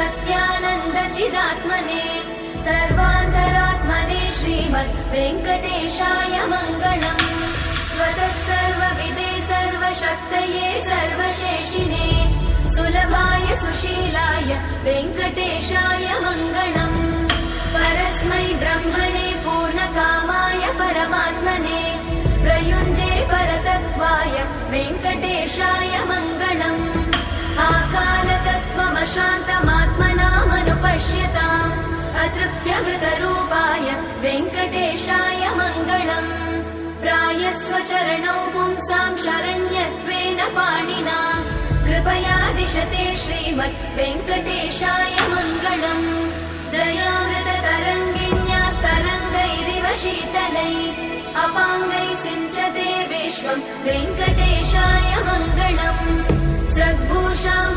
सत्यानन्दचिदात्मने सर्वान्तरात्मने श्रीमद् वेङ्कटेशाय मङ्गलम्। स्वतः सर्वविदे सर्वशक्तये सर्वशेषिने सुलभाय सुशीलाय वेङ्कटेशाय मङ्गलम्। परस्मै ब्रह्मणे पूर्णकामाय परमात्मने प्रयुञ्जे परतत्त्वाय वेङ्कटेशाय मङ्गलम्। आकालतत्त्वमशान्तमात्मनामनुपश्यताम् अतृप्त्यमृतरूपाय वेङ्कटेशाय मङ्गलम्। प्रायस्वचरणौ पुंसां शरण्यत्वेन पाणिना कृपया दिशते श्रीमद् वेङ्कटेशाय मङ्गलम्। दयामृततरङ्गिण्यास्तरङ्गैरिव शीतलै अपाङ्गैः सिञ्चते विश्वं वेङ्कटेशाय मङ्गलम्। स्रग्भूषां